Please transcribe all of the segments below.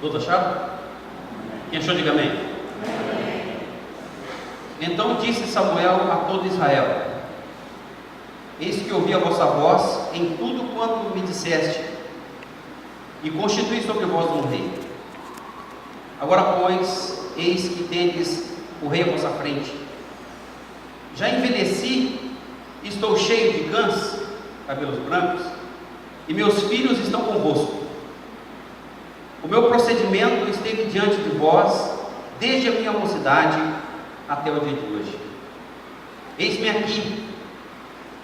Todos acharam? Quem achou, diga amém. Então disse Samuel a todo Israel: eis que ouvi a vossa voz em tudo quanto me disseste, e constituí sobre vós um rei. Agora, pois, eis que tendes o rei à vossa frente. Já envelheci, estou cheio de cãs, cabelos brancos, e meus filhos estão convosco. O meu procedimento esteve diante de vós, desde a minha mocidade até o dia de hoje. Eis-me aqui,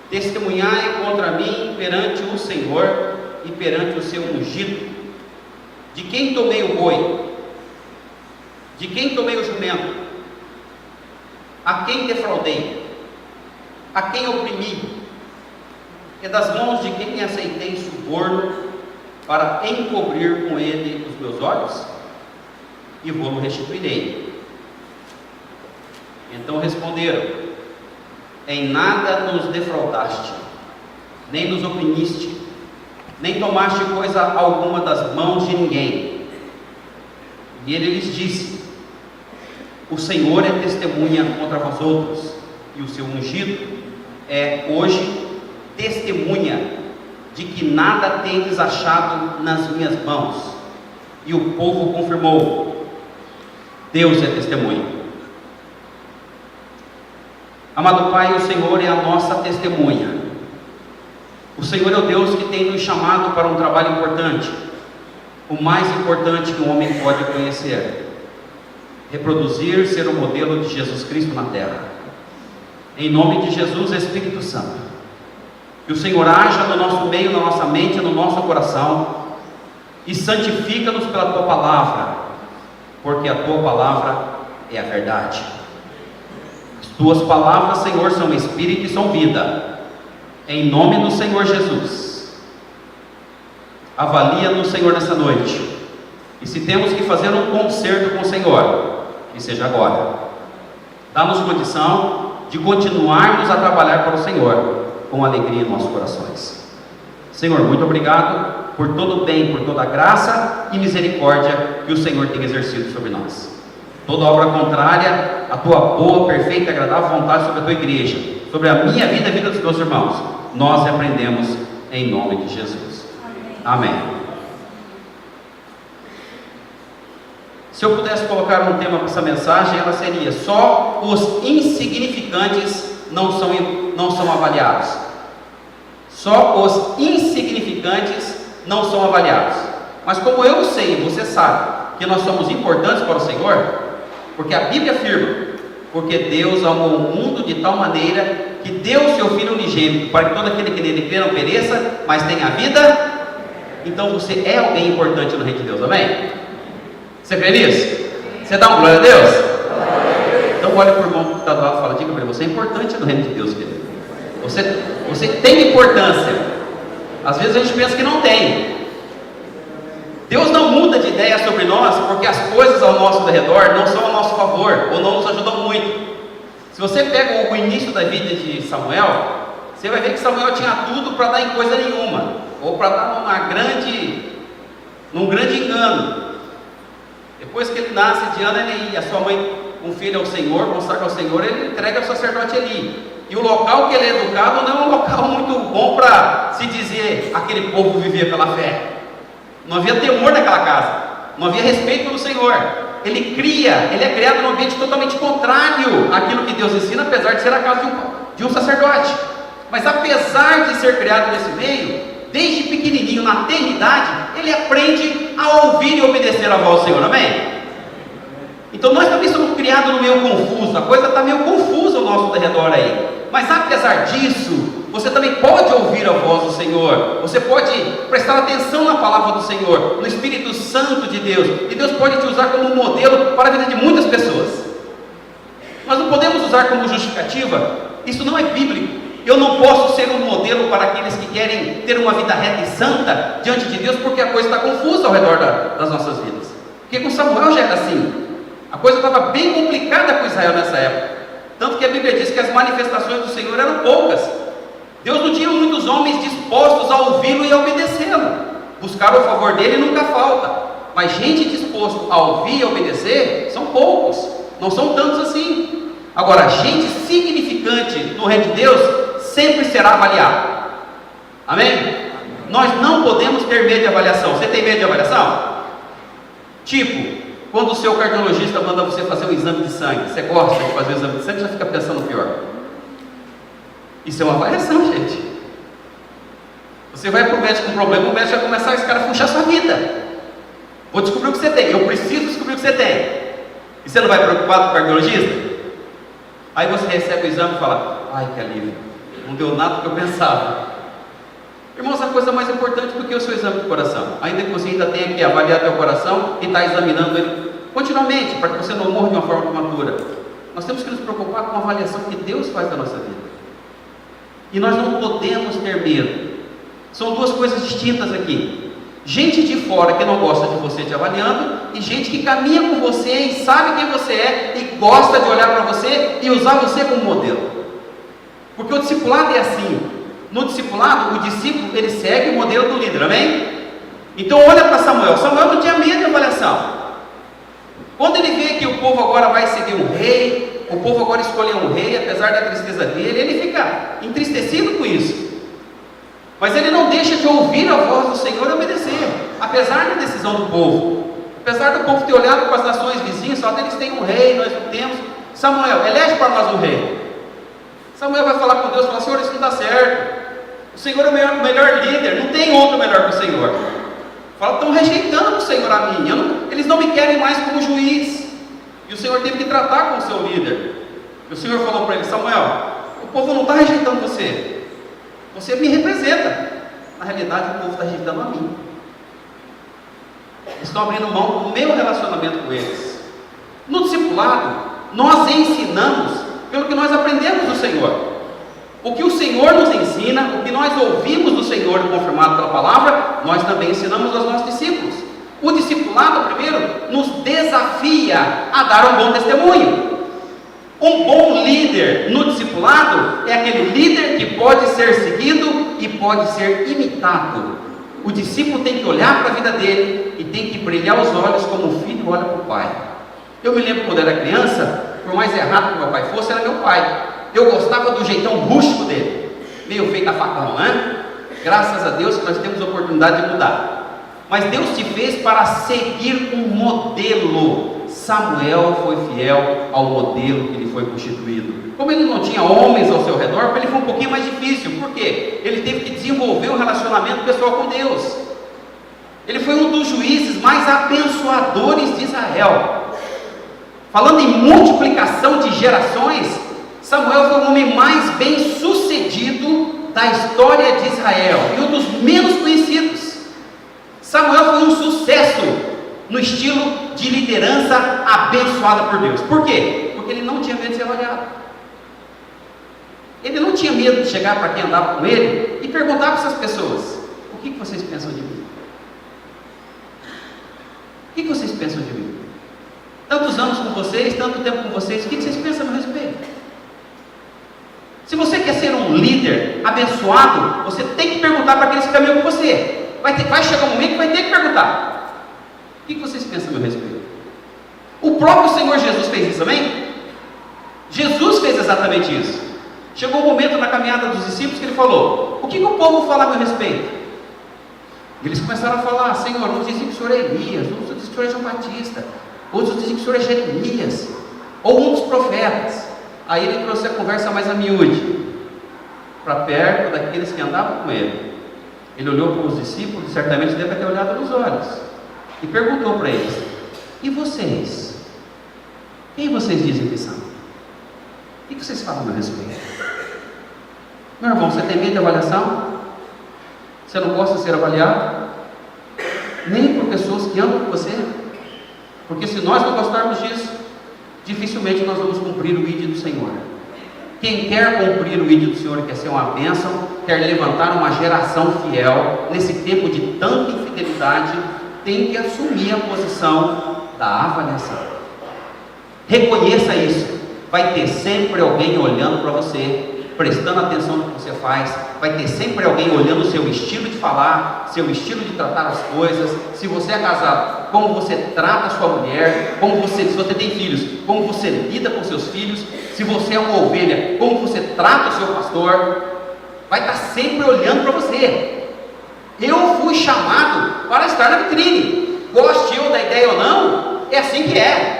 testemunhai contra mim perante o Senhor e perante o seu ungido. De quem tomei o boi? De quem tomei o jumento? A quem defraudei? A quem oprimi? É das mãos de quem aceitei suborno para encobrir com ele os meus olhos? E vou-lo restituirei. Então responderam: em nada nos defraudaste, nem nos oprimiste, nem tomaste coisa alguma das mãos de ninguém. E ele lhes disse: o Senhor é testemunha contra vós outros, e o seu ungido é hoje testemunha de que nada tendes achado nas minhas mãos. E o povo confirmou: Deus é testemunha. Amado Pai, o Senhor é a nossa testemunha. O Senhor é o Deus que tem nos chamado para um trabalho importante, o mais importante que um homem pode conhecer: reproduzir, ser o modelo de Jesus Cristo na terra. Em nome de Jesus, Espírito Santo, que o Senhor haja no nosso meio, na nossa mente, no nosso coração, e santifica-nos pela Tua palavra, porque a Tua palavra é a verdade. As Tuas palavras, Senhor, são Espírito e são vida. Em nome do Senhor Jesus, avalia-nos, Senhor, nessa noite, e se temos que fazer um concerto com o Senhor, que seja agora. Dá-nos condição de continuarmos a trabalhar para o Senhor com alegria em nossos corações. Senhor, muito obrigado por todo o bem, por toda a graça e misericórdia que o Senhor tem exercido sobre nós. Toda obra contrária à Tua boa, perfeita e agradável vontade sobre a Tua igreja, sobre a minha vida e a vida dos meus irmãos, nós repreendemos em nome de Jesus. Amém. Se eu pudesse colocar um tema para essa mensagem, ela seria: só os insignificantes não são avaliados. Só os insignificantes não são avaliados. Mas como eu sei, você sabe, que nós somos importantes para o Senhor, porque a Bíblia afirma: porque Deus amou o mundo de tal maneira que deu o seu Filho unigênito, para que todo aquele que nele crê não pereça, mas tenha vida. Então você é alguém importante no reino de Deus, amém? Você crê nisso? Você dá um glória a Deus? Então olha para o irmão que está do lado e fala: diga para ele, você é importante no reino de Deus, querido. Você tem importância. Às vezes a gente pensa que não tem. Deus não muda de ideia sobre nós porque as coisas ao nosso redor não são a nosso favor ou não nos ajudam muito. Se você pega o início da vida de Samuel, você vai ver que Samuel tinha tudo para dar em coisa nenhuma, ou para dar num grande engano. Depois que ele nasce, de ano ele, a sua mãe confia ao Senhor, consagra ao Senhor, ele entrega ao sacerdote Eli. E o local que ele é educado não é um local muito bom para se dizer aquele povo vivia pela fé. Não havia temor naquela casa, não havia respeito pelo Senhor. Ele é criado num ambiente totalmente contrário àquilo que Deus ensina, apesar de ser a casa de um sacerdote. Mas apesar de ser criado nesse meio, desde pequenininho, na tenridade, ele aprende a ouvir e obedecer a voz do Senhor, amém? Então nós também somos criados no meio confuso, a coisa está meio confusa ao nosso redor aí. Mas apesar disso, você também pode ouvir a voz do Senhor, você pode prestar atenção na palavra do Senhor, no Espírito Santo de Deus, e Deus pode te usar como modelo para a vida de muitas pessoas. Nós não podemos usar como justificativa, isso não é bíblico. Eu não posso ser um modelo para aqueles que querem ter uma vida reta e santa diante de Deus, porque a coisa está confusa ao redor das nossas vidas. Porque com Samuel já era assim, a coisa estava bem complicada com Israel nessa época, tanto que a Bíblia diz que as manifestações do Senhor eram poucas. Deus não tinha muitos homens dispostos a ouvi-lo e a obedecê-lo. Buscar o favor dele nunca falta, Mas gente disposto a ouvir e obedecer, são poucos, não são tantos assim. Agora, gente significante no reino de Deus, sempre será avaliado. Amém? Nós não podemos ter medo de avaliação. Você tem medo de avaliação? Tipo, quando o seu cardiologista manda você fazer um exame de sangue, você gosta de fazer o exame de sangue, já fica pensando no pior. Isso é uma avaliação, gente. Você vai para o médico com um problema, o médico vai começar a escarafunchar a sua vida. Vou descobrir o que você tem, eu preciso descobrir o que você tem. E você não vai preocupado com o cardiologista? Aí você recebe o exame e fala: ai, que alívio, não deu nada do que eu pensava. Irmãos, a coisa mais importante do que o seu exame de coração, ainda que você ainda tenha que avaliar teu coração e estar examinando ele continuamente, para que você não morra de uma forma prematura, nós temos que nos preocupar com a avaliação que Deus faz da nossa vida. E nós não podemos ter medo. São duas coisas distintas aqui. Gente de fora que não gosta de você te avaliando, e gente que caminha com você e sabe quem você é e gosta de olhar para você e usar você como modelo. Porque o discipulado é assim. No discipulado, o discípulo, ele segue o modelo do líder, amém? Então olha para Samuel. Samuel não tinha medo de avaliação. Quando ele vê que o povo agora vai seguir um rei, o povo agora escolheu um rei, apesar da tristeza dele, ele fica entristecido com isso. Mas ele não deixa de ouvir a voz do Senhor e obedecer, apesar da decisão do povo. Apesar do povo ter olhado para as nações vizinhas, só eles têm um rei, nós não temos. Samuel, elege para nós um rei. Samuel vai falar com Deus e falar: Senhor, isso não dá certo. O Senhor é o melhor líder, não tem outro melhor que o Senhor. Fala: estão rejeitando o Senhor a mim, eles não me querem mais como juiz. E o Senhor teve que tratar com o seu líder. E o Senhor falou para ele: Samuel, o povo não está rejeitando você, você me representa. Na realidade, o povo está rejeitando a mim. Eles estão abrindo mão do meu relacionamento com eles. No discipulado, nós ensinamos pelo que nós aprendemos do Senhor. O que o Senhor nos ensina, o que nós ouvimos do Senhor confirmado pela palavra, nós também ensinamos aos nossos discípulos. O discipulado, primeiro, nos desafia a dar um bom testemunho. Um bom líder no discipulado é aquele líder que pode ser seguido e pode ser imitado. O discípulo tem que olhar para a vida dele e tem que brilhar os olhos como o filho olha para o pai. Eu me lembro quando era criança, por mais errado que meu pai fosse, era meu pai. Eu gostava do jeitão rústico dele, meio feito a facão, né? Graças a Deus que nós temos a oportunidade de mudar. Mas Deus te fez para seguir um modelo. Samuel foi fiel ao modelo que lhe foi constituído. Como ele não tinha homens ao seu redor, para ele foi um pouquinho mais difícil. Por quê? Ele teve que desenvolver um relacionamento pessoal com Deus. Ele foi um dos juízes mais abençoadores de Israel. Falando em multiplicação de gerações, Samuel foi o homem mais bem sucedido da história de Israel e um dos menos conhecidos. Samuel foi um sucesso no estilo de liderança abençoada por Deus. Por quê? Porque ele não tinha medo de ser avaliado. Ele não tinha medo de chegar para quem andava com ele e perguntar para essas pessoas: o que vocês pensam de mim? O que vocês pensam de mim? Tantos anos com vocês, tanto tempo com vocês, o que vocês pensam a meu respeito? Se você quer ser um líder abençoado, você tem que perguntar para aqueles que caminham com você. Vai chegar um momento que vai ter que perguntar: o que vocês pensam a meu respeito? O próprio Senhor Jesus fez isso, amém? Jesus fez exatamente isso. Chegou um momento na caminhada dos discípulos que ele falou: o que o povo fala a meu respeito? E eles começaram a falar: Senhor, uns dizem que o Senhor é Elias, outros dizem que o Senhor é João Batista, outros dizem que o Senhor é Jeremias, ou um dos profetas. Aí ele trouxe a conversa mais a miúde, para perto daqueles que andavam com ele. Ele olhou para os discípulos, certamente deve ter olhado nos olhos, e perguntou para eles: e vocês? Quem vocês dizem que são? O que vocês falam a meu respeito? Meu irmão, você tem medo de avaliação? Você não gosta de ser avaliado? Nem por pessoas que amam você? Porque se nós não gostarmos disso, dificilmente nós vamos cumprir o ID do Senhor. Quem quer cumprir o ID do Senhor e quer ser uma bênção, quer levantar uma geração fiel, nesse tempo de tanta infidelidade, tem que assumir a posição da avaliação. Reconheça isso. Vai ter sempre alguém olhando para você, prestando atenção no que você faz. Vai ter sempre alguém olhando o seu estilo de falar, seu estilo de tratar as coisas. Se você é casado, como você trata a sua mulher, se você tem filhos, como você lida com seus filhos, se você é uma ovelha, como você trata o seu pastor, vai estar sempre olhando para você. Eu fui chamado para estar na vitrine, goste eu da ideia ou não, é assim que é.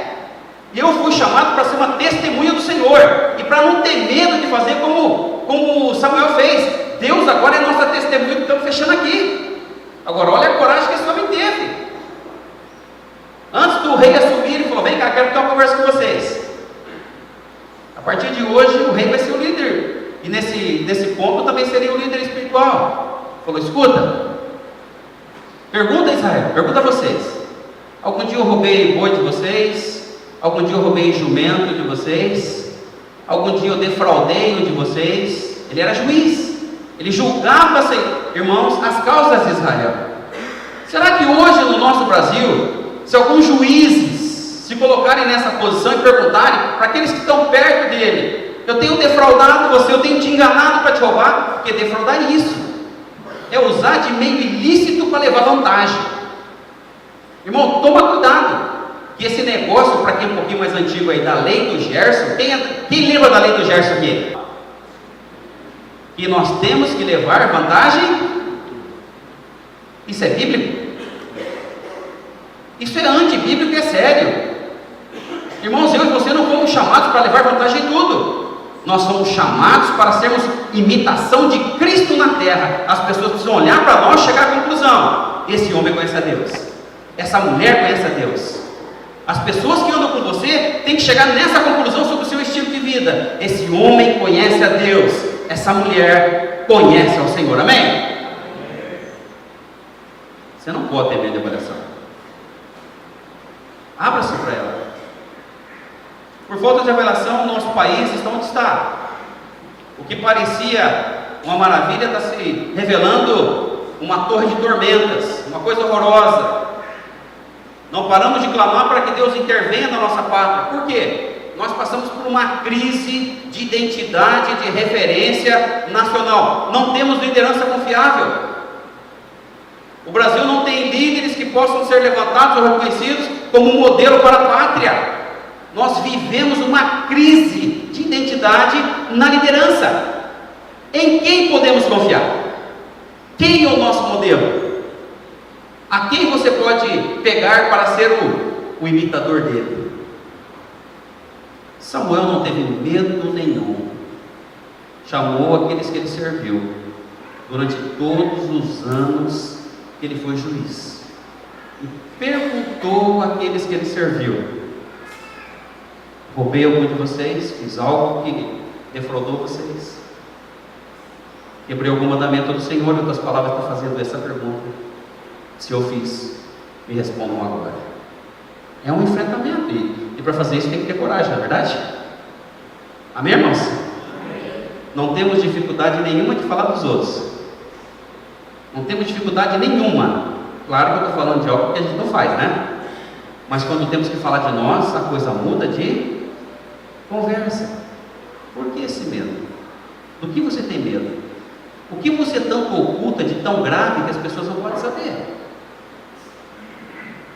Eu fui chamado para ser uma testemunha do Senhor, e para não ter medo de fazer como Samuel fez. Deus agora é nossa testemunha, que estamos fechando aqui. Agora olha a coragem que esse homem teve. Antes do rei assumir, ele falou: vem cá, quero ter uma conversa com vocês. A partir de hoje o rei vai ser o líder, e nesse ponto também seria o líder espiritual. Falou: escuta, pergunta a Israel, pergunta a vocês: algum dia eu roubei boi de vocês? Algum dia eu roubei jumento de vocês? Algum dia eu defraudei um de vocês? Ele era juiz, ele julgava, irmãos, as causas de Israel. Será que hoje no nosso Brasil, se alguns juízes se colocarem nessa posição e perguntarem para aqueles que estão perto dele: eu tenho defraudado você, eu tenho te enganado para te roubar? Porque defraudar é isso, é usar de meio ilícito para levar vantagem. Irmão, toma cuidado, que esse negócio, para quem é um pouquinho mais antigo aí, da lei do Gerson, quem lembra da lei do Gerson aqui? Que nós temos que levar vantagem. Isso é bíblico? Isso é antibíblico e é sério. Irmãos, eu e você não fomos chamados para levar vantagem em tudo. Nós somos chamados para sermos imitação de Cristo na terra. As pessoas precisam olhar para nós e chegar à conclusão: esse homem conhece a Deus, essa mulher conhece a Deus. As pessoas que andam com você têm que chegar nessa conclusão sobre o seu estilo de vida: esse homem conhece a Deus, essa mulher conhece ao Senhor. Amém? Você não pode ter medo de avaliação. Abra-se para ela. Por falta de avaliação, o nosso país está onde está. O que parecia uma maravilha está se revelando uma torre de tormentas, uma coisa horrorosa. Não paramos de clamar para que Deus intervenha na nossa pátria. Por quê? Nós passamos por uma crise de identidade, de referência nacional. Não temos liderança confiável. O Brasil não tem líderes que possam ser levantados ou reconhecidos como um modelo para a pátria. Nós vivemos uma crise de identidade na liderança. Em quem podemos confiar? Quem é o nosso modelo? A quem você pode pegar para ser o imitador dele? Samuel não teve medo nenhum. Chamou aqueles que ele serviu durante todos os anos que ele foi juiz, e perguntou àqueles que ele serviu: roubei algum de vocês? Fiz algo que defraudou vocês? Quebrei algum mandamento do Senhor? Em outras palavras, está fazendo essa pergunta. Se eu fiz, me respondam agora. É um enfrentamento, e para fazer isso tem que ter coragem, não é verdade? Amém, irmãos? Amém. Não temos dificuldade nenhuma de falar dos outros. Não temos dificuldade nenhuma. Claro que eu estou falando de algo que a gente não faz, né? Mas quando temos que falar de nós, a coisa muda de conversa. Por que esse medo? Do que você tem medo? O que você tanto oculta de tão grave que as pessoas não podem saber?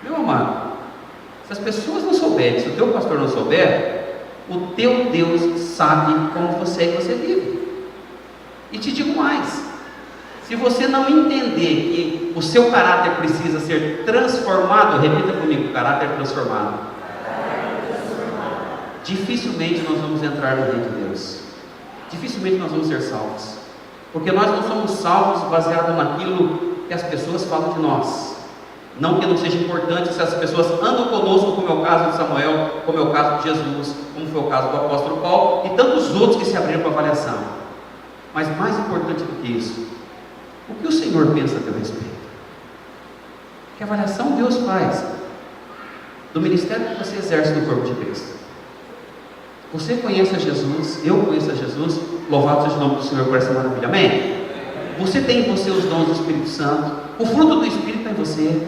Meu amado, se as pessoas não souberem, se o teu pastor não souber, o teu Deus sabe como você é que você vive. E te digo mais: se você não entender que o seu caráter precisa ser transformado, repita comigo: caráter transformado. Dificilmente nós vamos entrar no reino de Deus. Dificilmente nós vamos ser salvos. Porque nós não somos salvos baseado naquilo que as pessoas falam de nós. Não que não seja importante se as pessoas andam conosco, como é o caso de Samuel, como é o caso de Jesus, como foi o caso do apóstolo Paulo e tantos outros que se abriram para avaliação. Mas mais importante do que isso, o que o Senhor pensa a teu respeito? Que avaliação Deus faz do ministério que você exerce no corpo de Cristo? Você conhece a Jesus, eu conheço a Jesus, louvado seja o nome do Senhor por essa maravilha, amém? Você tem em você os dons do Espírito Santo, o fruto do Espírito está em você.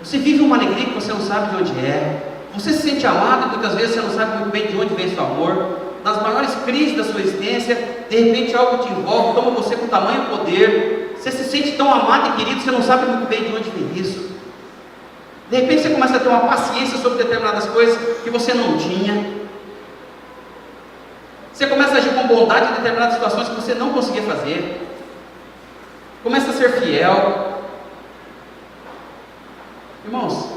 Você vive uma alegria que você não sabe de onde é, você se sente amado e muitas vezes você não sabe muito bem de onde vem seu amor. Nas maiores crises da sua existência, de repente algo te envolve, toma você com tamanho poder, você se sente tão amado e querido, você não sabe muito bem de onde vem isso. De repente você começa a ter uma paciência sobre determinadas coisas que você não tinha. Você começa a agir com bondade em determinadas situações que você não conseguia fazer. Começa a ser fiel. Irmãos,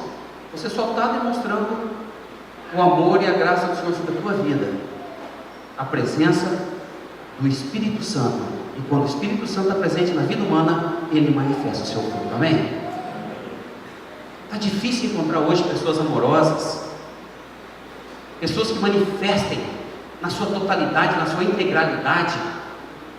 você só está demonstrando o amor e a graça do Senhor sobre a tua vida. A presença do Espírito Santo. E quando o Espírito Santo está presente na vida humana, ele manifesta o seu fruto. Amém? Está difícil encontrar hoje pessoas amorosas, pessoas que manifestem na sua totalidade, na sua integralidade,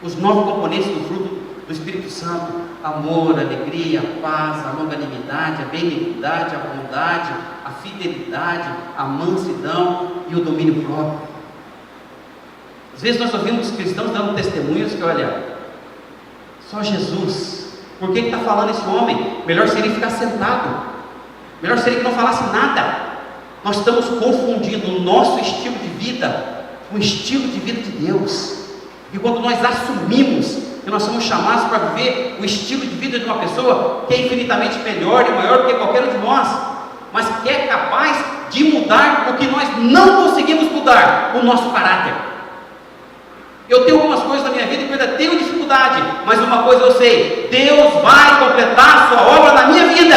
os 9 componentes do fruto do Espírito Santo: amor, alegria, a paz, a longanimidade, a benignidade, a bondade, a fidelidade, a mansidão e o domínio próprio. Às vezes nós ouvimos cristãos dando testemunhos que, olha, só Jesus, por que está falando esse homem? Melhor seria ficar sentado, melhor seria que não falasse nada. Nós estamos confundindo o nosso estilo de vida com o estilo de vida de Deus. E quando nós assumimos que nós somos chamados para viver o estilo de vida de uma pessoa que é infinitamente melhor e maior do que qualquer um de nós, mas que é capaz de mudar o que nós não conseguimos mudar, o nosso caráter. Eu tenho algumas coisas na minha vida que eu ainda tenho dificuldade, mas uma coisa eu sei: Deus vai completar a sua obra na minha vida.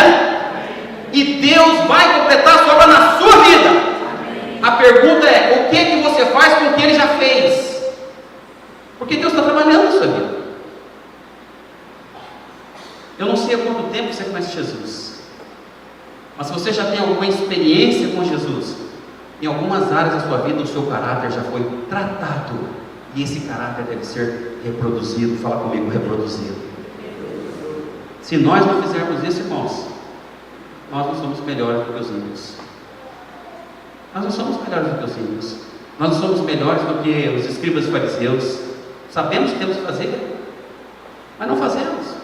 E Deus vai completar a sua obra na sua vida. A pergunta é: o que você faz com o que Ele já fez? Porque Deus está trabalhando na sua vida. Eu não sei há quanto tempo você conhece Jesus, mas se você já tem alguma experiência com Jesus, em algumas áreas da sua vida o seu caráter já foi tratado, e esse caráter deve ser reproduzido. Fala comigo: reproduzido. Se nós não fizermos isso, irmãos, nós não somos melhores do que os ímpios. Nós não somos melhores do que os ímpios. Nós não somos melhores do que os escribas e fariseus. Sabemos que temos que fazer, mas não fazemos.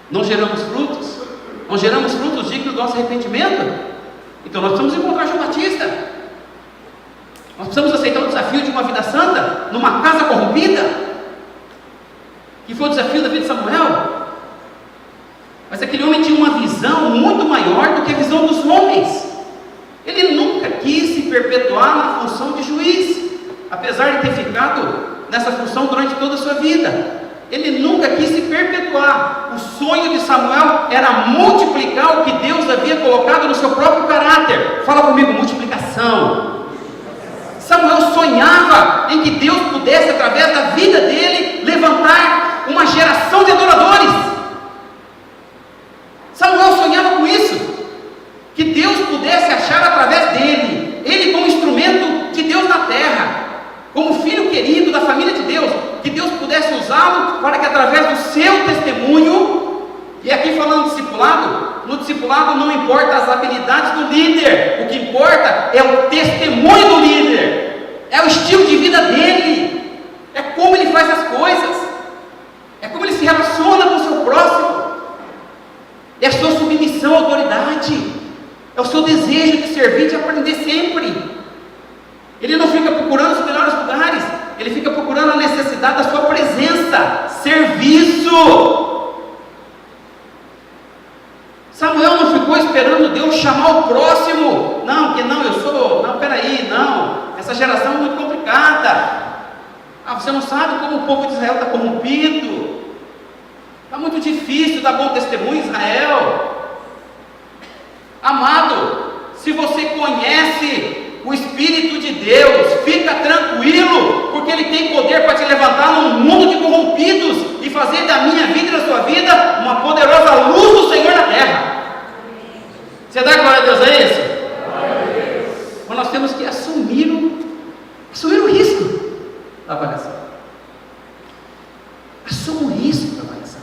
Não geramos frutos. Não geramos frutos dignos do nosso arrependimento. Então nós precisamos encontrar João Batista. Nós precisamos aceitar o desafio de uma vida santa numa casa corrompida, que foi o desafio da vida de Samuel. Mas aquele homem tinha uma visão muito maior do que a visão dos homens. Ele nunca quis se perpetuar na função de juiz, apesar de ter ficado nessa função durante toda a sua vida. Ele nunca quis se perpetuar. O sonho de Samuel era multiplicar o que Deus havia colocado no seu próprio caráter. Fala comigo: multiplicação. Samuel sonhava em que Deus pudesse, através da vida dele, levantar uma geração de adoradores. Samuel sonhava com isso, que Deus pudesse achar através dele, ele como instrumento de Deus na terra, como filho querido da família de Deus, que Deus pudesse usá-lo para que através do seu testemunho, e aqui falando de discipulado, no discipulado não importa as habilidades do líder, o que importa é o testemunho do líder, é o estilo de vida dele, é como ele faz as coisas, é como ele se relaciona com o seu próximo, é a sua submissão à autoridade, é o seu desejo de servir, de aprender sempre. Ele não fica procurando os melhores lugares, ele fica procurando a necessidade da sua presença, serviço. Samuel não ficou esperando Deus chamar o próximo. Não, que não, eu sou, não, peraí, não, essa geração é muito complicada. Você não sabe como o povo de Israel está corrompido. Está muito difícil dar bom testemunho em Israel. Amado, se você conhece o Espírito de Deus, fica tranquilo, porque Ele tem poder para te levantar num mundo de corrompidos e fazer da minha vida e da sua vida uma poderosa luz do Senhor na terra. Você dá glória a Deus a isso? Mas nós temos que assumir o risco da avaliação. Assuma o risco da avaliação.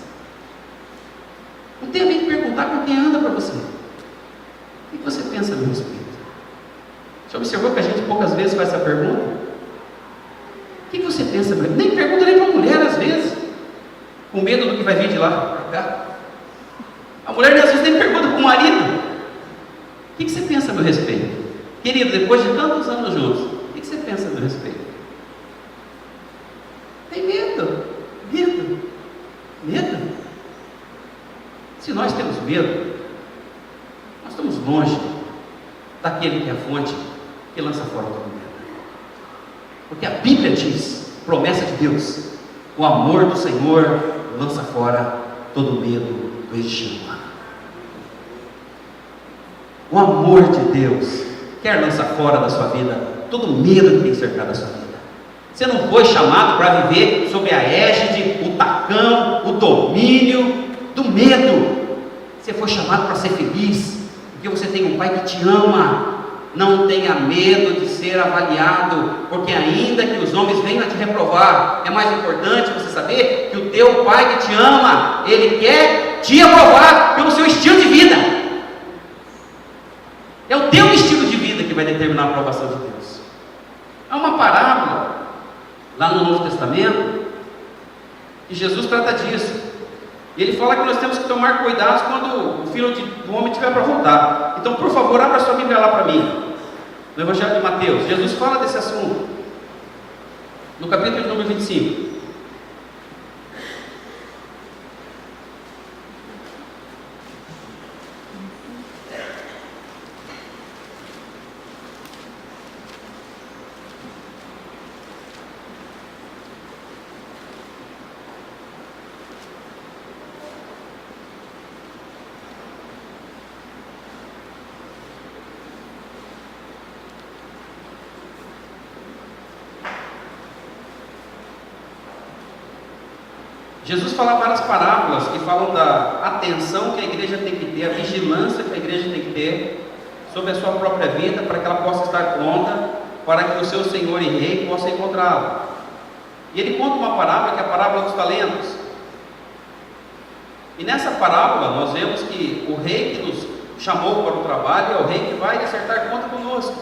Não tenha medo de perguntar com quem anda para você: o que você pensa a meu respeito? Você observou que a gente poucas vezes faz essa pergunta? O que você pensa? Nem pergunta nem para a mulher às vezes, com medo do que vai vir de lá para cá. A mulher às vezes nem pergunta para o marido: o que você pensa a meu respeito? Querido, depois de tantos anos juntos, o que você pensa a meu respeito? Tem medo. Se nós temos medo, nós estamos naquele que é a fonte, que lança fora todo medo. Porque a Bíblia diz, promessa de Deus, o amor do Senhor lança fora todo medo do destino humano. O amor de Deus quer lançar fora da sua vida todo medo que tem cercado a sua vida. Você não foi chamado para viver sob a égide, o tacão, o domínio do medo. Você foi chamado para ser feliz, porque você tem um Pai que te ama. Não tenha medo de ser avaliado, porque ainda que os homens venham a te reprovar, é mais importante você saber que o teu Pai que te ama, Ele quer te aprovar pelo seu estilo de vida. É o teu estilo de vida que vai determinar a aprovação de Deus. Há uma parábola lá no Novo Testamento e Jesus trata disso. E ele fala que nós temos que tomar cuidado quando o Filho do Homem estiver para voltar. Então, por favor, abra sua Bíblia lá para mim, no Evangelho de Mateus. Jesus fala desse assunto no capítulo número 25. Jesus fala várias parábolas que falam da atenção que a igreja tem que ter, a vigilância que a igreja tem que ter sobre a sua própria vida, para que ela possa estar pronta, para que o seu Senhor e Rei possa encontrá-la. E ele conta uma parábola, que é a parábola dos talentos. E nessa parábola nós vemos que o Rei que nos chamou para o trabalho é o Rei que vai acertar conta conosco.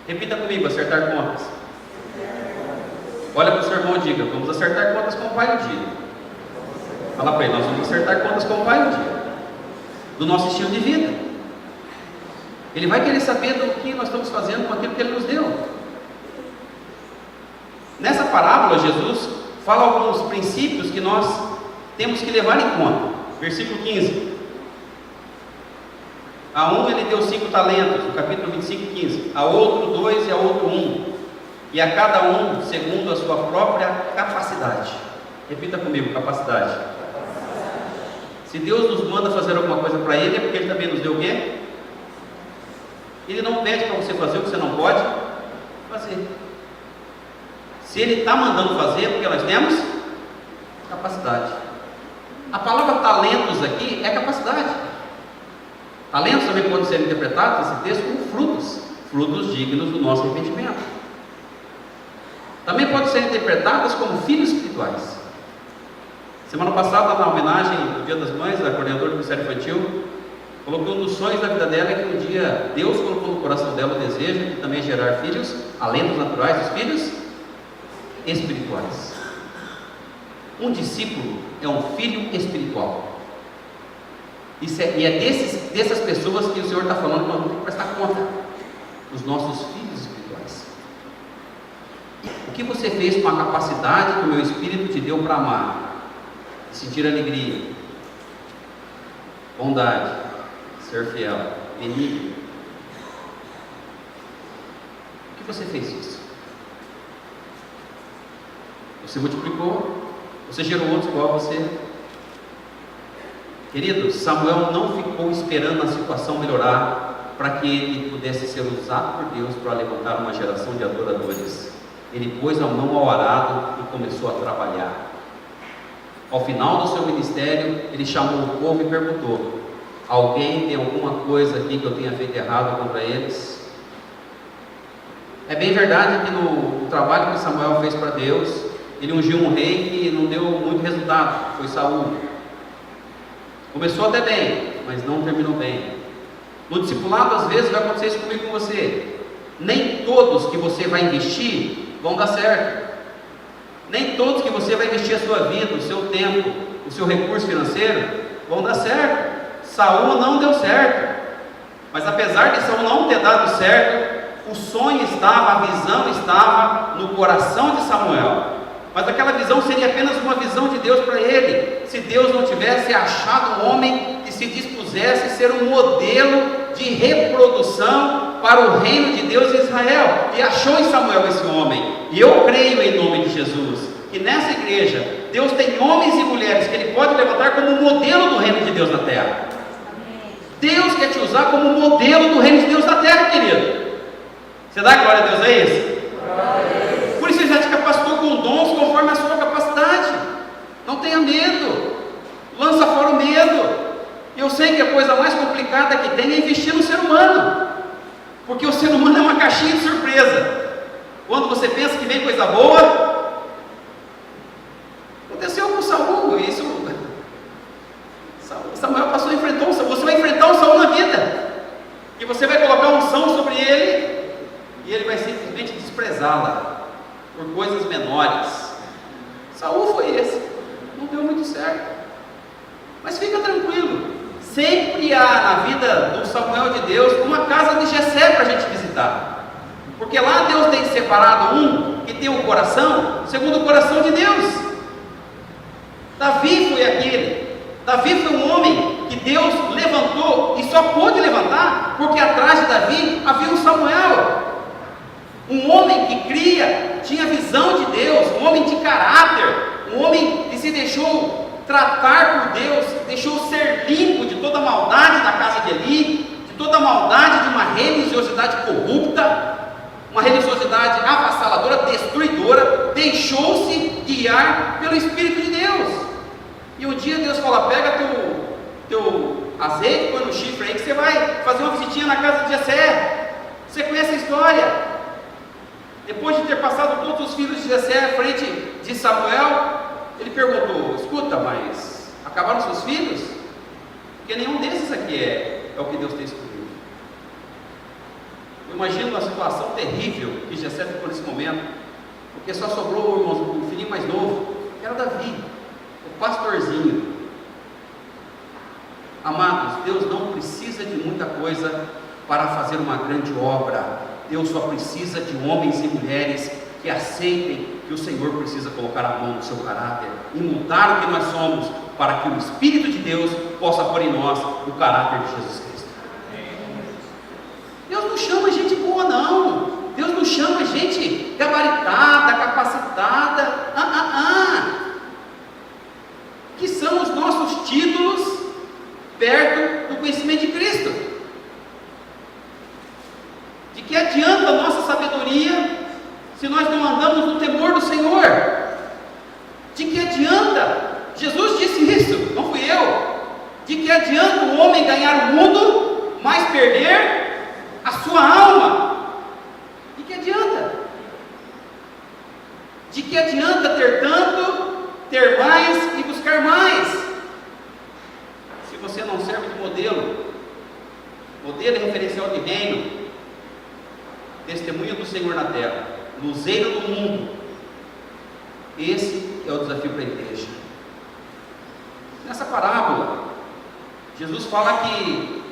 Repita comigo: acertar contas. Olha para o seu irmão e diga: vamos acertar contas com o Pai um dia. Fala para ele: nós vamos acertar contas com o Pai um dia, do nosso estilo de vida. Ele vai querer saber do que nós estamos fazendo com aquilo que Ele nos deu. Nessa parábola, Jesus fala alguns princípios que nós temos que levar em conta. Versículo 15: a um Ele deu 5 talentos, no capítulo 25, 15. A outro 2 e a outro 1. E a cada um segundo a sua própria capacidade. Repita comigo: capacidade. Se Deus nos manda fazer alguma coisa para Ele, é porque Ele também nos deu o quê? Ele não pede para você fazer o que você não pode fazer. Se Ele está mandando fazer, é porque nós temos capacidade. A palavra talentos aqui é capacidade. Talentos também podem ser interpretados nesse texto como frutos, frutos dignos do nosso arrependimento. Também podem ser interpretadas como filhos espirituais. Semana passada, na homenagem do Dia das Mães, a coordenadora do Ministério Infantil falou que um dos sonhos da vida dela é que um dia Deus colocou no coração dela o desejo de também gerar filhos, além dos naturais, os filhos espirituais. Um discípulo é um filho espiritual. E é dessas pessoas que o Senhor está falando que nós vamos prestar conta, os nossos filhos espirituais. O que você fez com a capacidade que o meu Espírito te deu para amar, sentir alegria, bondade, ser fiel, benigno? O que você fez isso? Você multiplicou? Você gerou outros igual a você? Queridos, Samuel não ficou esperando a situação melhorar para que ele pudesse ser usado por Deus para levantar uma geração de adoradores. Ele pôs a mão ao arado e começou a trabalhar. Ao final do seu ministério, ele chamou o povo e perguntou: alguém tem alguma coisa aqui que eu tenha feito errado contra eles? É bem verdade que no trabalho que Samuel fez para Deus, ele ungiu um rei que não deu muito resultado, foi Saul. Começou até bem, mas não terminou bem. No discipulado, às vezes, vai acontecer isso comigo com você. Nem todos que você vai investir vão dar certo. Nem todos que você vai investir a sua vida, o seu tempo, o seu recurso financeiro vão dar certo. Saul não deu certo. Mas apesar de Saul não ter dado certo, o sonho estava, a visão estava no coração de Samuel. Mas aquela visão seria apenas uma visão de Deus para ele, se Deus não tivesse achado um homem que se dispusesse a ser um modelo de reprodução para o reino de Deus em Israel. E achou em Samuel esse homem. E eu creio em nome de Jesus, que nessa igreja, Deus tem homens e mulheres que Ele pode levantar como modelo do reino de Deus na terra. Deus quer te usar como modelo do reino de Deus na terra, querido. Você dá glória a Deus a isso? Por isso Ele já te capacitou com dons conforme a sua capacidade. Não tenha medo. Lança fora o medo. Eu sei que a coisa mais complicada que tem é investir no ser humano, porque o ser humano é uma caixinha de surpresa. Quando você pensa que vem coisa boa, aconteceu com Saul, isso Samuel passou, enfrentou. Você vai enfrentar um Saul na vida, e você vai colocar unção sobre ele, e ele vai simplesmente desprezá-la por coisas menores. Saul foi esse, não deu muito certo. Mas fica tranquilo, sempre há na vida do Samuel de Deus uma casa de Jessé para a gente visitar, porque lá Deus tem separado um que tem um coração segundo o coração de Deus. Davi foi aquele. Davi foi um homem que Deus levantou, e só pôde levantar porque atrás de Davi havia um Samuel, um homem que cria, tinha visão de Deus, um homem de caráter, um homem que se deixou tratar por Deus, deixou ser limpo de toda a maldade da casa de Eli, de toda a maldade de uma religiosidade corrupta, uma religiosidade avassaladora, destruidora. Deixou-se guiar pelo Espírito de Deus. E um dia Deus fala: pega teu azeite, põe no chifre aí, que você vai fazer uma visitinha na casa de Jessé. Você conhece a história? Depois de ter passado todos os filhos de Jessé à frente de Samuel, ele perguntou: escuta, mas acabaram seus filhos? Porque nenhum desses aqui é o que Deus tem escolhido. Eu imagino uma situação terrível que Jessé ficou nesse momento, porque só sobrou o filhinho mais novo, que era Davi, o pastorzinho. Amados, Deus não precisa de muita coisa para fazer uma grande obra. Deus só precisa de homens e mulheres que aceitem que o Senhor precisa colocar a mão no seu caráter e mudar o que nós somos, para que o Espírito de Deus possa pôr em nós o caráter de Jesus Cristo. Deus não chama gente boa, não. Deus não chama gente gabaritada, capacitada, que são os nossos títulos perto do conhecimento de Cristo. De que adianta a nossa sabedoria se nós não andamos no temor do Senhor? De que adianta? Jesus disse isso, não fui eu. De que adianta o homem ganhar o mundo, mas perder a sua alma? De que adianta? De que adianta ter tanto, ter mais e buscar mais, se você não serve de modelo? Modelo é referencial de reino, testemunha do Senhor na terra, luzeiro do mundo. Esse é o desafio para a igreja. Nessa parábola, Jesus fala que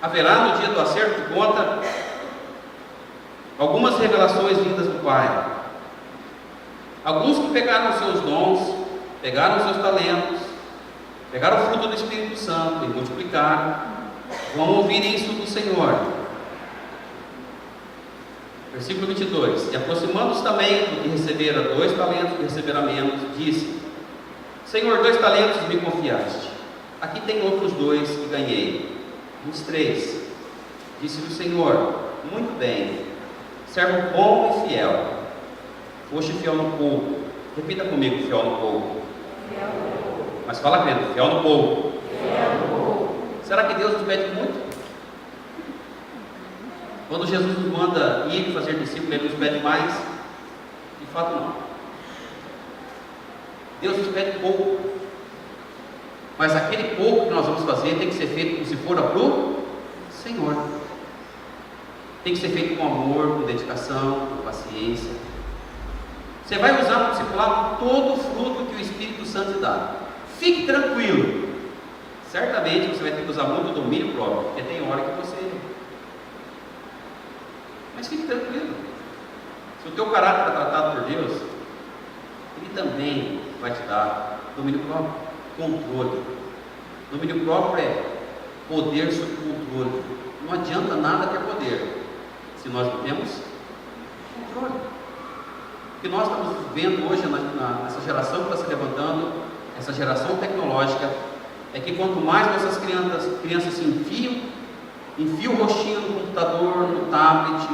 haverá no dia do acerto de conta algumas revelações vindas do Pai. Alguns que pegaram os seus dons, pegaram os seus talentos, pegaram o fruto do Espírito Santo e multiplicaram, vão ouvir isso do Senhor. Versículo 22: e aproximando-se também do que recebera 2 talentos, que recebera menos, disse: Senhor, 2 talentos me confiaste, aqui tem outros 2 que ganhei. 23: disse-lhe o Senhor: muito bem, servo bom e fiel, foste fiel no pouco. Repita comigo: fiel no pouco. Mas fala, crendo, fiel no pouco. Será que Deus nos pede muito? Quando Jesus nos manda ir fazer discípulos, Ele nos pede mais? De fato não. Deus nos pede pouco, mas aquele pouco que nós vamos fazer tem que ser feito como se for para o Senhor. Tem que ser feito com amor, com dedicação, com paciência. Você vai usar no discipulado todo o fruto que o Espírito Santo te dá. Fique tranquilo. Certamente você vai ter que usar muito o domínio próprio, porque tem hora que você... Mas fique tranquilo. Se o teu caráter é tratado por Deus, Ele também vai te dar domínio próprio, controle. Domínio próprio é poder sob controle. Não adianta nada ter poder se nós não temos controle. O que nós estamos vendo hoje nessa geração que está se levantando, essa geração tecnológica, é que quanto mais nossas crianças se enfiam o rostinho no computador, no tablet,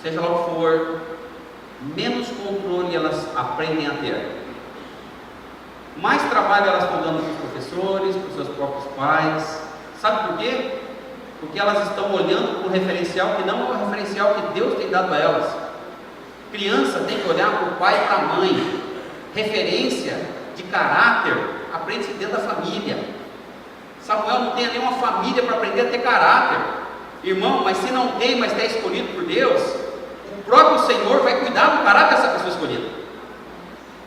seja lá o que for, menos controle elas aprendem a ter. Mais trabalho elas estão dando para os professores, para os seus próprios pais. Sabe por quê? Porque elas estão olhando para um referencial que não é o referencial que Deus tem dado a elas. Criança tem que olhar para o pai e para a mãe. Referência de caráter aprende-se dentro da família. Samuel não tem nenhuma família para aprender a ter caráter. Irmão, mas se não tem, mas está escolhido por Deus, o próprio Senhor vai cuidar do caráter dessa pessoa escolhida.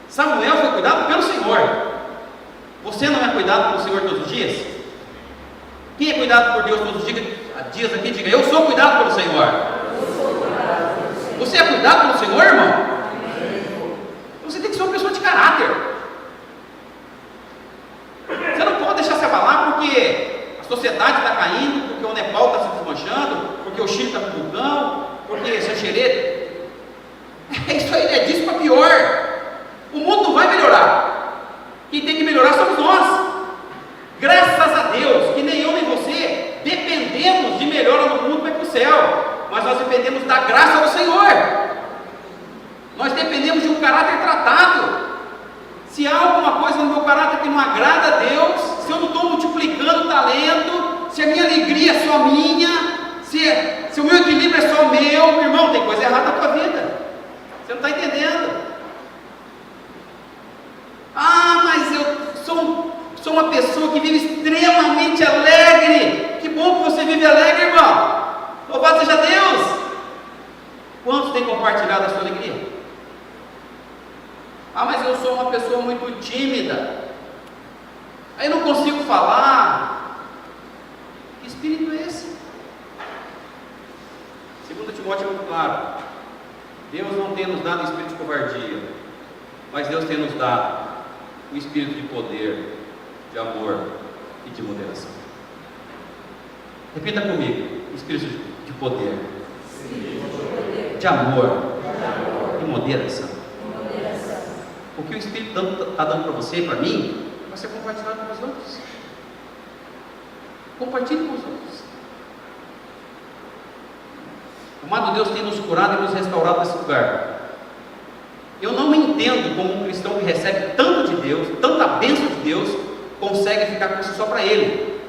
Samuel foi cuidado pelo Senhor. Você não é cuidado pelo Senhor todos os dias? Quem é cuidado por Deus todos os dias aqui? Diga, eu sou cuidado pelo Senhor. Você é cuidado pelo Senhor, irmão? Você tem que ser uma pessoa de caráter. Você não pode deixar se abalar porque a sociedade está caindo, porque o Nepal está se desmanchando, porque o Chile está com vulcão, porque Xanxerê. Isso aí é disso para pior. O mundo não vai melhorar. Quem tem que melhorar somos nós. Graças a Deus, que nem eu nem você dependemos de melhora no mundo para ir para o céu, mas nós dependemos da graça do Senhor. Nós dependemos de um caráter tratado. Se há alguma coisa no meu caráter que não agrada a Deus, se eu não estou multiplicando talento, se a minha alegria é só minha, se o meu equilíbrio é só meu, irmão, tem coisa errada na tua vida. Você não está entendendo. Ah, mas eu sou uma pessoa que vive extremamente alegre. Que bom que você vive alegre, irmão. Louvado seja Deus. Quantos têm compartilhado a sua alegria? Ah, mas eu sou uma pessoa muito tímida. Aí não consigo falar. Que espírito é esse? 2 Timóteo é muito claro. Deus não tem nos dado o espírito de covardia, mas Deus tem nos dado o espírito de poder, de amor e de moderação. Repita comigo: espírito de poder, de amor e moderação. O que o Espírito está dando para você e para mim, vai ser compartilhado com os outros. Compartilhe com os outros. O amado Deus tem nos curado e nos restaurado nesse lugar. Eu não entendo como um cristão que recebe tanto de Deus, tanta bênção de Deus, consegue ficar com isso só para ele.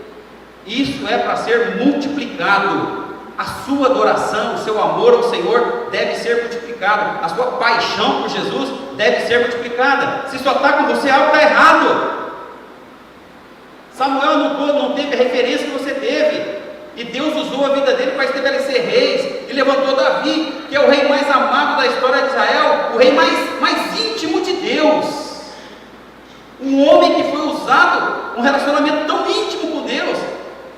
Isso é para ser multiplicado. A sua adoração, o seu amor ao Senhor deve ser multiplicado. A sua paixão por Jesus deve ser multiplicada. Se só está com você, algo está errado. Samuel não teve a referência que você teve, e Deus usou a vida dele para estabelecer reis, e levantou Davi, que é o rei mais amado da história de Israel, o rei mais íntimo de Deus, um homem que foi usado, um relacionamento tão íntimo com Deus,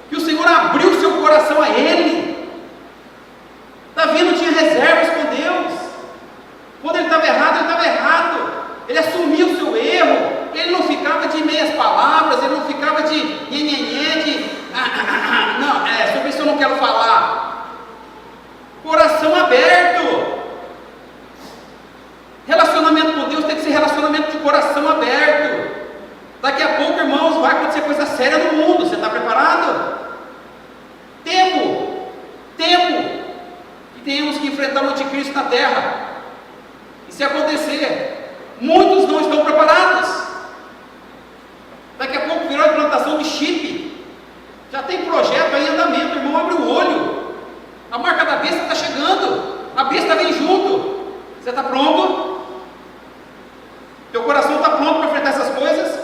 que o Senhor abriu seu coração a ele. Davi não tinha reservas com Deus. Quando ele estava errado, ele estava errado. Ele assumiu o seu erro. Ele não ficava de meias palavras, ele não ficava de nhenhenhé, não, sobre isso eu não quero falar. Coração aberto. Relacionamento com Deus tem que ser relacionamento de coração aberto. Daqui a pouco, irmãos, vai acontecer coisa séria no mundo. Você está preparado? Temo que tenhamos que enfrentar o anticristo na terra. E se acontecer, muitos não estão preparados. Daqui a pouco virou a implantação de chip. Já tem projeto aí em andamento, irmão, abre o olho. A marca da besta está chegando. A besta vem junto. Você está pronto? Teu coração está pronto para enfrentar essas coisas?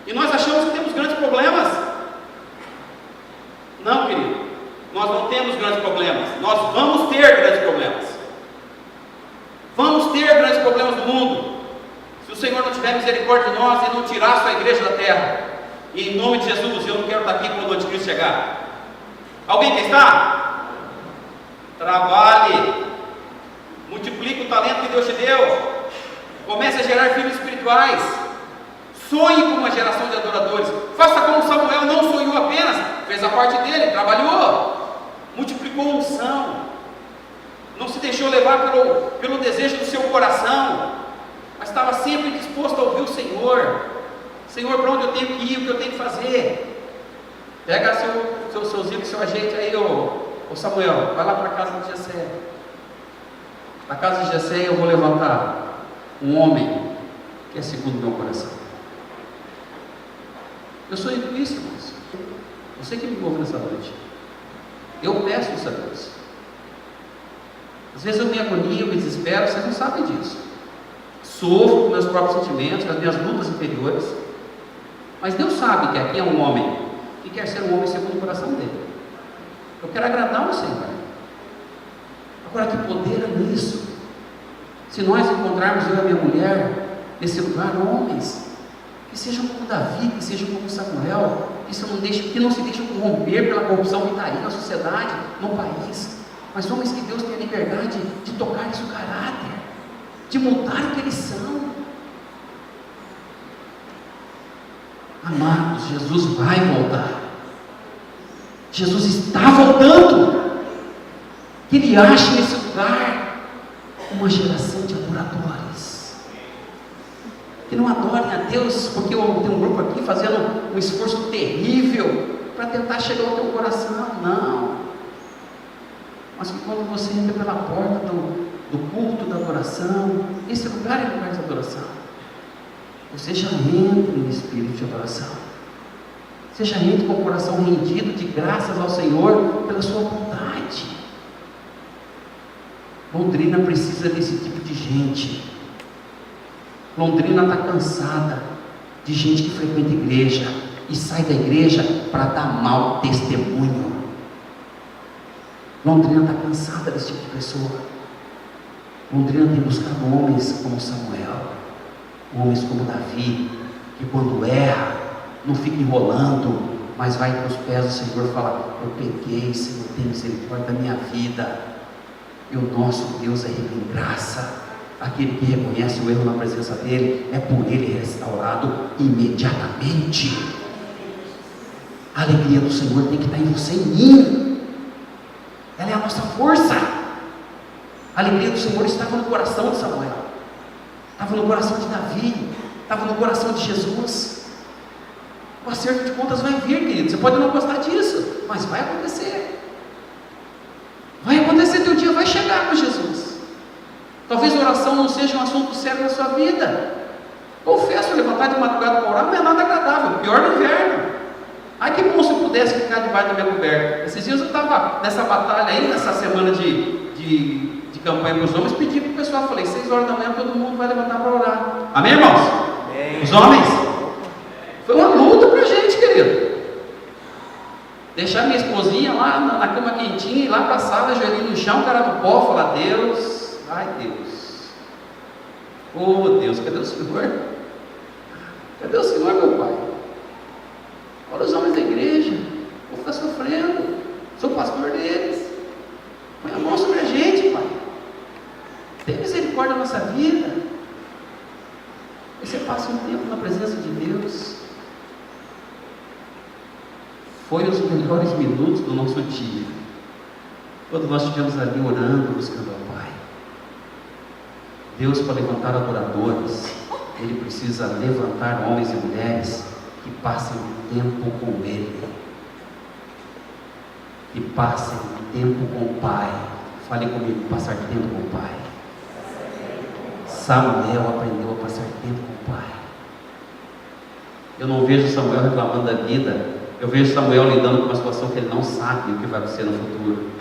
E nós achamos que temos grandes problemas. Não, querido, nós não temos grandes problemas. Nós vamos ter grandes problemas. Vamos ter grandes problemas no mundo. Se o Senhor não tiver misericórdia de nós e não tirar a sua igreja da terra, e em nome de Jesus, eu não quero estar aqui quando o anticristo chegar. Alguém quer estar? Trabalhe, multiplique o talento que Deus te deu, comece a gerar filhos espirituais, Sonhe com uma geração de adoradores. Faça como Samuel, não sonhou apenas, fez a parte dele, trabalhou, multiplicou unção, não se deixou levar pelo desejo do seu coração, mas estava sempre disposto a ouvir o Senhor. Senhor, para onde eu tenho que ir, o que eu tenho que fazer? Pega seus livros, seu ajeite aí, ô Samuel, vai lá para a casa de Jessé. Na casa de Jessé eu vou levantar um homem que é segundo o meu coração. Eu sou isso, irmãos. Você que me ouve nessa noite. Eu peço isso a Deus. Às vezes eu me agonio, eu me desespero, vocês não sabem disso. Sofro com meus próprios sentimentos, com as minhas lutas interiores. Mas Deus sabe que aqui é um homem que quer ser um homem segundo o coração dele. Eu quero agradar o Senhor. Agora, que poder é nisso? Se nós encontrarmos eu e a minha mulher nesse lugar, homens que sejam como Davi, que sejam como Samuel, que não se deixem corromper pela corrupção que está aí na sociedade, no país, mas homens que Deus tem a liberdade de tocar em seu caráter, de mudar o que eles são. Amados, Jesus vai voltar. Jesus está voltando. Que Ele ache nesse lugar uma geração de adoradores, que não adorem a Deus porque eu tenho um grupo aqui fazendo um esforço terrível para tentar chegar ao teu coração. Não, mas que quando você entra pela porta do culto da adoração, esse lugar é lugar de adoração, você já entra no espírito de adoração, você já entra com o coração rendido de graças ao Senhor pela sua bondade. Londrina precisa desse tipo de gente. Londrina está cansada de gente que frequenta a igreja e sai da igreja para dar mau testemunho. Londrina está cansada desse tipo de pessoa. Londrina tem buscado homens como Samuel, homens como Davi, que quando erra, não fica enrolando, mas vai para os pés do Senhor e fala: eu pequei, Senhor, tem misericórdia da minha vida. E o nosso Deus é rico em graça. Aquele que reconhece o erro na presença dele, é por ele restaurado imediatamente. A alegria do Senhor tem que estar em você e em mim. Ela é a nossa força. A alegria do Senhor estava no coração de Samuel, estava no coração de Davi, estava no coração de Jesus. O acerto de contas vai vir, querido. Você pode não gostar disso, mas vai acontecer. Vai acontecer, teu dia vai chegar com Jesus. Talvez a oração não seja um assunto sério na sua vida. Confesso, levantar de madrugada para orar não é nada agradável, pior no inverno. Ai, que bom se eu pudesse ficar debaixo da minha coberta. Esses dias eu estava nessa batalha aí, nessa semana de campanha para os homens, pedi para o pessoal, falei, 6 horas da manhã todo mundo vai levantar para orar. Amém, irmãos? Amém. Os homens? Foi uma luta para a gente, querido. Deixar minha esposinha lá na cama quentinha, ir lá para a sala, joelhinho no chão, cara do pó, falar: Deus, ai Deus, oh Deus, cadê o Senhor? Cadê o Senhor, meu Pai? Olha os homens da igreja, vou ficar sofrendo, sou pastor deles, põe a mão sobre a gente, Pai, tem misericórdia da nossa vida. E você passa um tempo na presença de Deus. Foi os melhores minutos do nosso dia, quando nós estivemos ali orando, buscando ao Pai. Deus, para levantar adoradores, Ele precisa levantar homens e mulheres que passem tempo com Ele, que passem tempo com o Pai. Fale comigo: passar tempo com o Pai. Samuel aprendeu a passar tempo com o Pai. Eu não vejo Samuel reclamando da vida. Eu vejo Samuel lidando com uma situação que ele não sabe o que vai acontecer no futuro,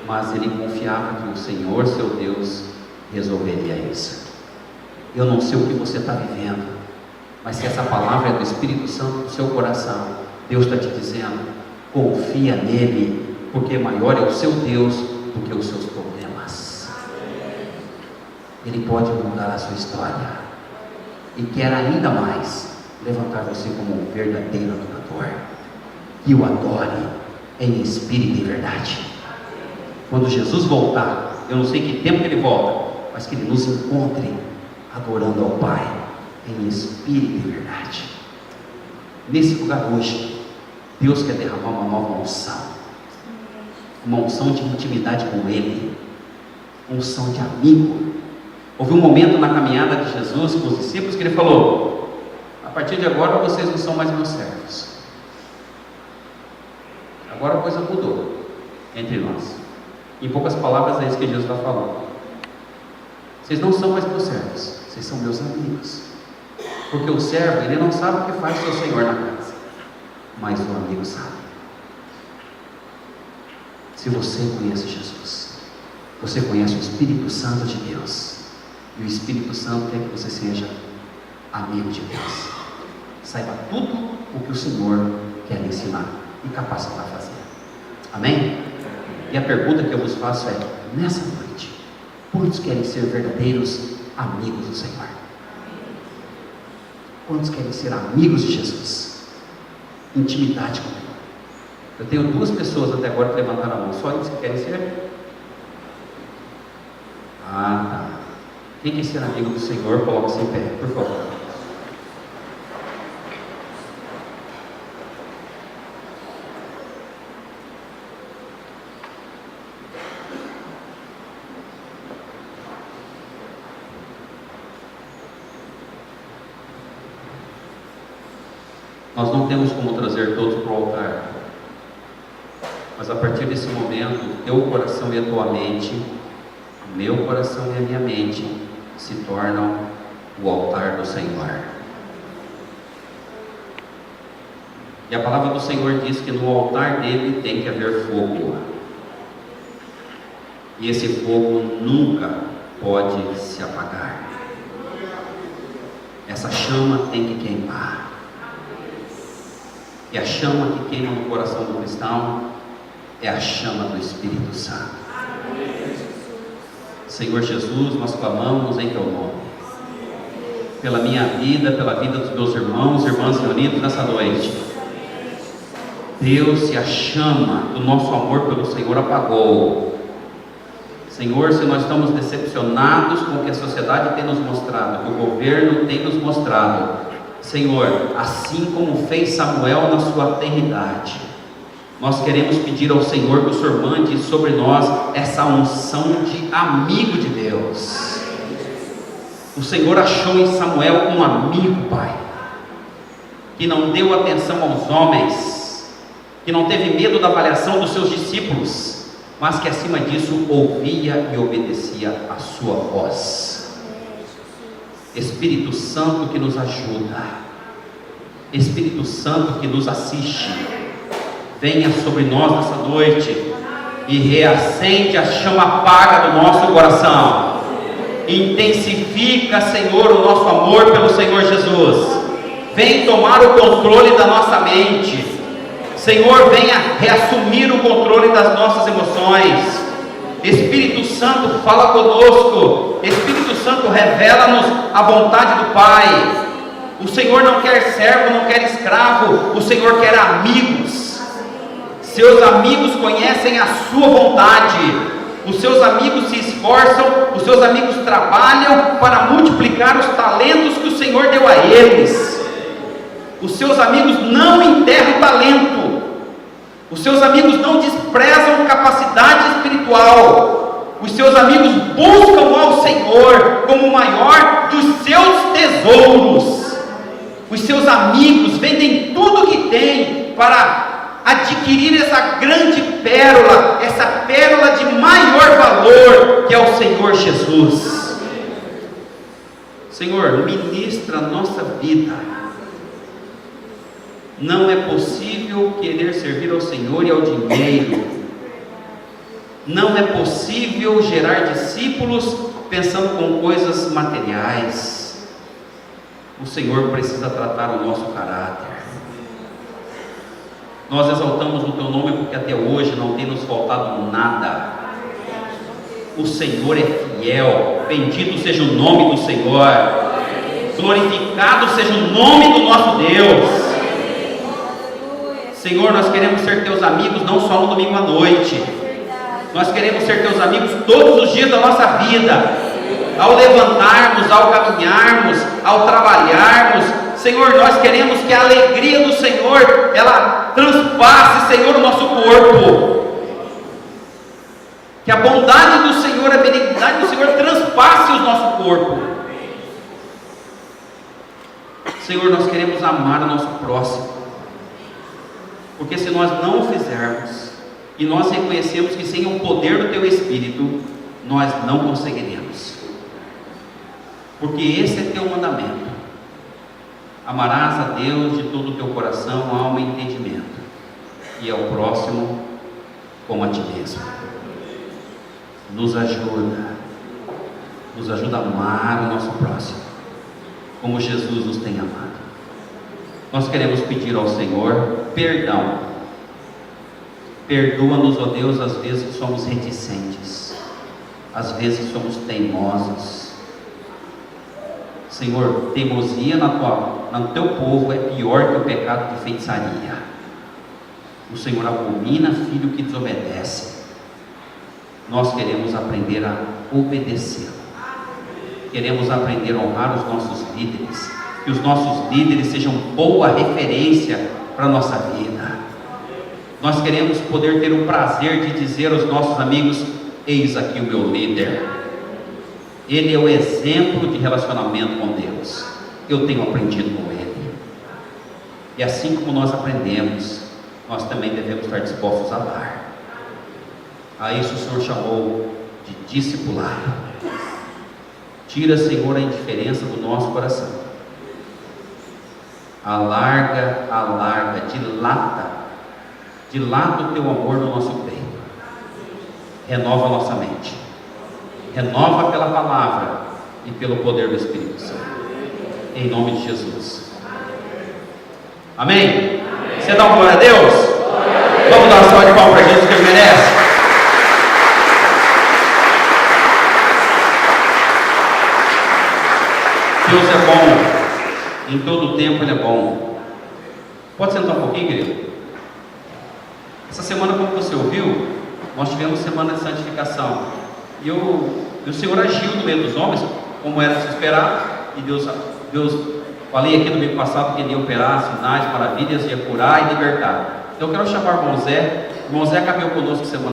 mas ele confiava que o Senhor, seu Deus, resolveria isso. Eu não sei o que você está vivendo, mas se essa palavra é do Espírito Santo no seu coração, Deus está te dizendo: confia nele, porque maior é o seu Deus do que os seus problemas. Ele pode mudar a sua história e quer ainda mais levantar você como um verdadeiro adorador, que o adore em espírito e verdade. Quando Jesus voltar, eu não sei que tempo que Ele volta, mas que Ele nos encontre adorando ao Pai em espírito e verdade. Nesse lugar hoje, Deus quer derramar uma nova unção, uma unção de intimidade com Ele, unção de amigo. Houve um momento na caminhada de Jesus com os discípulos que Ele falou: a partir de agora vocês não são mais meus servos. Agora a coisa mudou entre nós. Em poucas palavras é isso que Jesus está falando. Vocês não são mais meus servos, vocês são meus amigos. Porque o servo, ele não sabe o que faz o seu Senhor na casa, mas o amigo sabe. Se você conhece Jesus, você conhece o Espírito Santo de Deus, e o Espírito Santo quer que você seja amigo de Deus. Saiba tudo o que o Senhor quer lhe ensinar e capacitar a fazer. Amém? E a pergunta que eu vos faço é: nessa noite, quantos querem ser verdadeiros amigos do Senhor? Quantos querem ser amigos de Jesus? Intimidade com Ele. Eu tenho 2 pessoas até agora que levantaram a mão. Só eles que querem ser? Ah, tá. Quem quer ser amigo do Senhor, coloque-se em pé, por favor. Nós não temos como trazer todos para o altar, mas a partir desse momento, teu coração e a tua mente, o meu coração e a minha mente, se tornam o altar do Senhor. E a palavra do Senhor diz que no altar dele tem que haver fogo, e esse fogo nunca pode se apagar. Essa chama tem que queimar. E a chama que queima no coração do cristão é a chama do Espírito Santo. Senhor Jesus, nós clamamos em teu nome, pela minha vida, pela vida dos meus irmãos e irmãs reunidos nessa noite. Deus, se a chama do nosso amor pelo Senhor apagou, Senhor, se nós estamos decepcionados com o que a sociedade tem nos mostrado, o governo tem nos mostrado, Senhor, assim como fez Samuel na sua tenridade, nós queremos pedir ao Senhor que o Senhor mande sobre nós essa unção de amigo de Deus. O Senhor achou em Samuel um amigo, Pai, que não deu atenção aos homens, que não teve medo da avaliação dos seus discípulos, mas que acima disso ouvia e obedecia a sua voz. Espírito Santo que nos ajuda, Espírito Santo que nos assiste, venha sobre nós nessa noite e reacende a chama apaga do nosso coração. Intensifica, Senhor, o nosso amor pelo Senhor Jesus. Vem tomar o controle da nossa mente. Senhor, venha reassumir o controle das nossas emoções. Espírito Santo, fala conosco. Espírito Santo, revela-nos a vontade do Pai. O Senhor não quer servo, não quer escravo. O Senhor quer amigos. Seus amigos conhecem a sua vontade. Os seus amigos se esforçam, os seus amigos trabalham para multiplicar os talentos que o Senhor deu a eles. Os seus amigos não enterram talento. Os seus amigos não desprezam capacidade espiritual. Os seus amigos buscam ao Senhor como o maior dos seus tesouros. Os seus amigos vendem tudo o que têm para adquirir essa grande pérola, essa pérola de maior valor, que é o Senhor Jesus. Senhor, ministra a nossa vida. Não é possível querer servir ao Senhor e ao dinheiro. Não é possível gerar discípulos pensando com coisas materiais. O Senhor precisa tratar o nosso caráter. Nós exaltamos o teu nome porque até hoje não tem nos faltado nada. O Senhor é fiel. Bendito seja o nome do Senhor. Glorificado seja o nome do nosso Deus. Senhor, nós queremos ser teus amigos não só no domingo à noite. Nós queremos ser teus amigos todos os dias da nossa vida. ao levantarmos, ao caminharmos, ao trabalharmos. Senhor, nós queremos que a alegria do Senhor, ela transpasse, Senhor, o nosso corpo. Que a bondade do Senhor, a benignidade do Senhor transpasse o nosso corpo. Senhor, nós queremos amar o nosso próximo. Porque se nós não o fizermos, e nós reconhecemos que sem o poder do Teu Espírito, nós não conseguiremos. Porque esse é Teu mandamento. Amarás a Deus de todo o teu coração, alma e entendimento, e ao próximo como a ti mesmo. Nos ajuda a amar o nosso próximo, como Jesus nos tem amado. Nós queremos pedir ao Senhor perdão. Perdoa-nos, ó Deus, às vezes que somos reticentes, às vezes que somos teimosos. Senhor, teimosia no teu povo é pior que o pecado de feitiçaria. O Senhor abomina filho que desobedece. Nós queremos aprender a obedecer. Queremos aprender a honrar os nossos líderes. Que os nossos líderes sejam boa referência para a nossa vida. Nós queremos poder ter o prazer de dizer aos nossos amigos: eis aqui o meu líder. Ele é o exemplo de relacionamento com Deus. Eu tenho aprendido com ele. E assim como nós aprendemos, nós também devemos estar dispostos a dar. A isso o Senhor chamou de discipulado. Tira, Senhor, a indiferença do nosso coração. Alarga, dilata o teu amor no nosso peito. Renova a nossa mente. Renova pela palavra e pelo poder do Espírito Santo. Em nome de Jesus. Amém? Você dá uma glória a Deus? Vamos dar uma salva de palmas para Jesus que ele merece. Deus é bom. Em todo o tempo ele é bom. Pode sentar um pouquinho, querido? Essa semana, como você ouviu, nós tivemos semana de santificação. E o Senhor agiu no meio dos homens, como era de se esperar. E Deus, falei aqui no domingo passado que ele ia operar sinais, maravilhas, ia curar e libertar. Então eu quero chamar o irmão Zé. O irmão Zé caminhou conosco semana